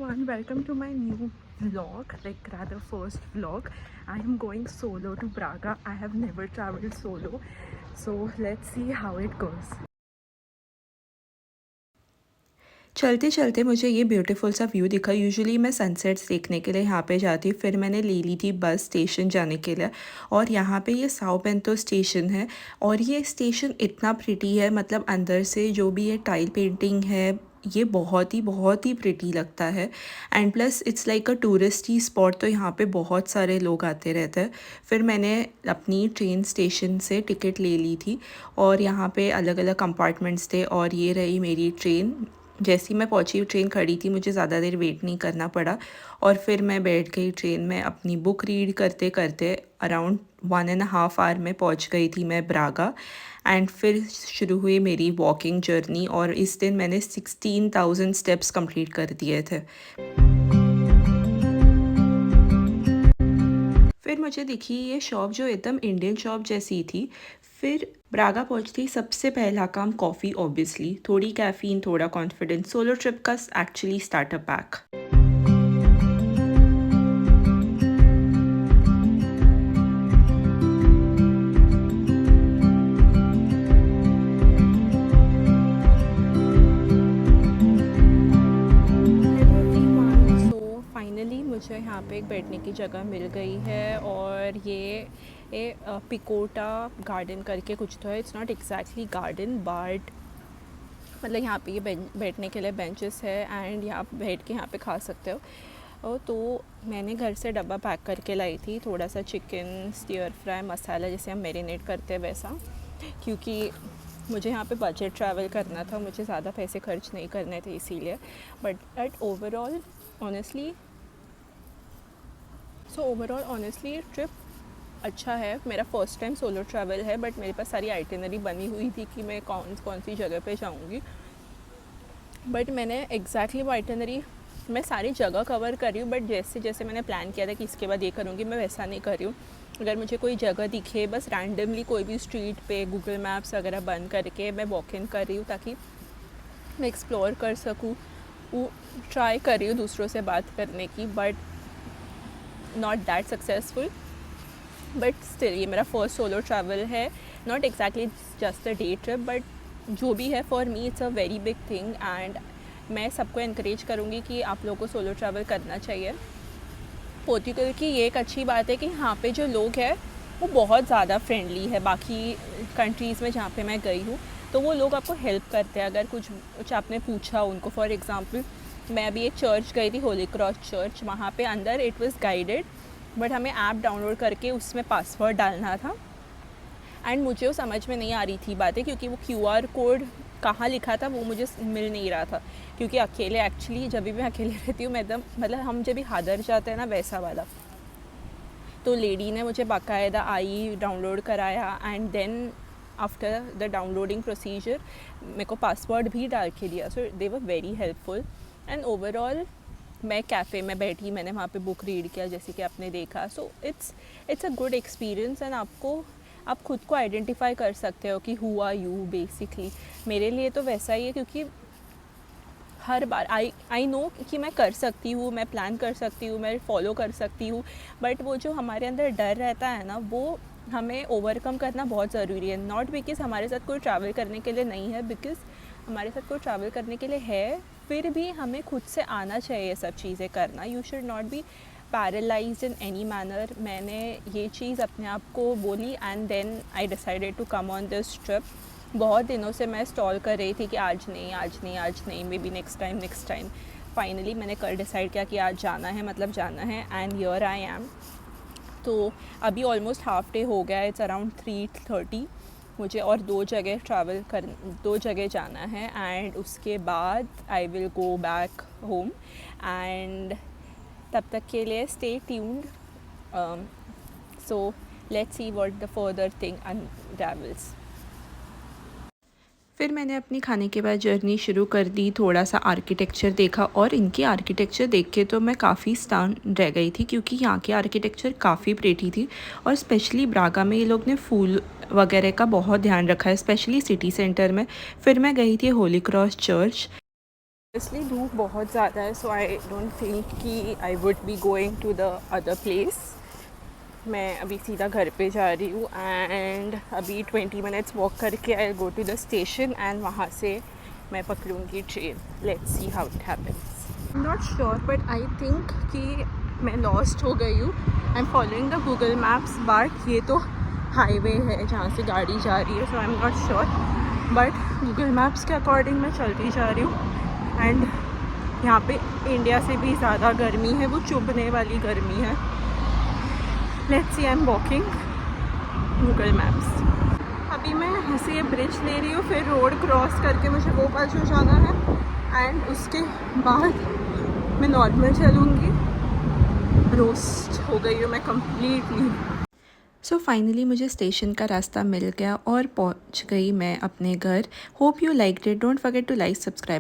everyone, welcome to my new vlog, like rather first vlog. I am going solo to Braga. I have never traveled solo, so let's see how it goes. चलते चलते मुझे ये beautiful सा view दिखा। Usually मैं sunsets देखने के लिए यहाँ पे जाती हूँ, फिर मैंने ले ली थी बस स्टेशन जाने के लिए। और यहाँ पे ये साओ बेंतो स्टेशन है और ये स्टेशन इतना प्रिटी है, मतलब अंदर से जो भी ये टाइल पेंटिंग है ये बहुत ही प्रिटी लगता है। And plus it's like a touristy spot, तो यहाँ पे बहुत सारे लोग आते रहते हैं। फिर मैंने अपनी ट्रेन स्टेशन से टिकट ले ली थी और यहाँ पे अलग अलग कंपार्टमेंट्स थे और ये रही मेरी ट्रेन। जैसी मैं पहुंची ट्रेन खड़ी थी, मुझे ज़्यादा देर वेट नहीं करना पड़ा और फिर मैं बैठ गई ट्रेन में। अपनी बुक रीड करते करते अराउंड 1.5 आवर में पहुंच गई थी मैं ब्रागा। एंड फिर शुरू हुई मेरी वॉकिंग जर्नी और इस दिन मैंने 16,000 स्टेप्स कंप्लीट कर दिए थे। फिर मुझे दिखी ये शॉप जो एकदम इंडियन शॉप जैसी थी। फिर ब्रागा पहुंचती सबसे पहला काम कॉफ़ी, ऑब्वियसली थोड़ी कैफ़ीन थोड़ा कॉन्फिडेंस। सोलो ट्रिप का एक्चुअली स्टार्टर पैक। मुझे यहाँ पे एक बैठने की जगह मिल गई है और ये पिकोटा गार्डन करके कुछ तो है। It's not exactly garden but मतलब यहाँ पे ये बैठने के लिए बेंचेस है एंड यहाँ बैठ के यहाँ पे खा सकते हो। और तो मैंने घर से डब्बा पैक करके लाई थी, थोड़ा सा चिकन स्टीयर फ्राई मसाला जैसे हम मैरिनेट करते हैं वैसा, क्योंकि मुझे यहाँ पे बजट ट्रैवल करना था, मुझे ज़्यादा पैसे खर्च नहीं करने थे इसीलिए। बट ओवरऑल ऑनेस्टली ट्रिप अच्छा है। मेरा फर्स्ट टाइम सोलो ट्रैवल है बट मेरे पास सारी आइटिनरी बनी हुई थी कि मैं कौन सी जगह पे जाऊँगी। बट मैंने एग्जैक्टली वो आइटिनरी मैं सारी जगह कवर कर रही हूँ, बट जैसे जैसे मैंने प्लान किया था कि इसके बाद ये करूँगी, मैं वैसा नहीं कर रही हूँ। अगर मुझे कोई जगह दिखे बस रैंडमली कोई भी स्ट्रीट पे गूगल मैप्स वगैरह बंद करके मैं वॉक इन कर रही हूँ ताकि मैं एक्सप्लोर कर सकूँ। वो ट्राई कर रही हूँ दूसरों से बात करने की, but not that successful. But still ये मेरा फर्स्ट सोलो ट्रैवल है, not exactly just a day trip, but जो भी है for me it's a very big thing. And मैं सबको इनक्रेज करूँगी कि आप लोगों को सोलो ट्रैवल करना चाहिए। पोर्तुगल की ये एक अच्छी बात है कि यहाँ पे जो लोग हैं वो बहुत ज़्यादा फ्रेंडली है। बाकी कंट्रीज़ में जहाँ पे मैं गई हूँ तो वो लोग आपको हेल्प करते हैं अगर कुछ आपने पूछा उनको। फॉर एग्ज़ाम्पल मैं अभी एक चर्च गई थी, होली क्रॉस चर्च, वहाँ पे अंदर इट वाज गाइडेड बट हमें ऐप डाउनलोड करके उसमें पासवर्ड डालना था एंड मुझे वो समझ में नहीं आ रही थी बातें, क्योंकि वो QR कोड कहाँ लिखा था वो मुझे मिल नहीं रहा था। क्योंकि अकेले एक्चुअली जब भी मैं अकेले रहती हूँ मैं एकदम मतलब हम जब भी हादर जाते हैं ना वैसा वाला। तो लेडी ने मुझे बाकायदा आई डाउनलोड कराया and then after the downloading procedure मेरे को पासवर्ड भी डाल के दिया। So they were very helpful. And overall मैं कैफ़े में बैठी, मैंने वहाँ पे बुक रीड किया जैसे कि आपने देखा। So it's a good experience and आप खुद को आइडेंटिफाई कर सकते हो कि हु आर यू बेसिकली। मेरे लिए तो वैसा ही है क्योंकि हर बार आई नो कि मैं कर सकती हूँ, मैं प्लान कर सकती हूँ, मैं फॉलो कर सकती हूँ, बट वो जो हमारे अंदर डर रहता है ना वो हमें ओवरकम करना बहुत ज़रूरी है। नॉट बिकॉज़ हमारे साथ कोई ट्रैवल करने के लिए नहीं है, बिकॉज़ हमारे साथ कोई ट्रैवल करने के लिए है, फिर भी हमें खुद से आना चाहिए सब चीज़ें करना। You should not be paralysed in any manner. मैंने ये चीज़ अपने आप को बोली and then I decided to come on this trip. बहुत दिनों से मैं स्टॉल कर रही थी कि आज नहीं, may be next time. Finally मैंने कल डिसाइड किया कि आज जाना है, मतलब जाना है एंड हियर आई एम। तो अभी ऑलमोस्ट हाफ डे हो गया, इट्स अराउंड 3:30। मुझे और 2 जगह जाना है एंड उसके बाद I will go back home. And तब तक के लिए stay tuned. So let's see what the further thing unravels. फिर मैंने अपनी खाने के बाद जर्नी शुरू कर दी, थोड़ा सा आर्किटेक्चर देखा और इनकी आर्किटेक्चर देख के तो मैं काफ़ी स्टन रह गई थी, क्योंकि यहाँ की आर्किटेक्चर काफ़ी प्रेटी थी। और स्पेशली ब्रागा में ये लोग ने फूल वगैरह का बहुत ध्यान रखा है, स्पेशली सिटी सेंटर में। फिर मैं गई थी होली क्रॉस चर्च। इसलिए धूप बहुत ज़्यादा है, सो आई डोंट थिंक कि I would be going to the other place. मैं अभी सीधा घर पे जा रही हूँ एंड अभी 20 मिनट्स वॉक करके I go to the station and वहाँ से मैं पकड़ूँगी train. Let's see how it happens. I am not sure but I think कि मैं लॉस्ट हो गई हूँ। I am following the Google Maps but ये तो हाईवे है जहाँ से गाड़ी जा रही है, so I am not sure but Google Maps के अकॉर्डिंग मैं चलती जा रही हूँ। एंड यहाँ पे इंडिया से भी ज़्यादा गर्मी है, वो चुभने वाली गर्मी है। Let's see, I am walking Google maps. अभी मैं यहाँ से ये ब्रिज ले रही हूँ, फिर रोड क्रॉस करके मुझे वो बाजू जाना है एंड उसके बाद मैं नॉर्मल चलूँगी। रोस्ट हो गई हूँ मैं कम्प्लीटली। सो फाइनली मुझे स्टेशन का रास्ता मिल गया और पहुंच गई मैं अपने घर। Hope you liked it. Don't forget to like, subscribe.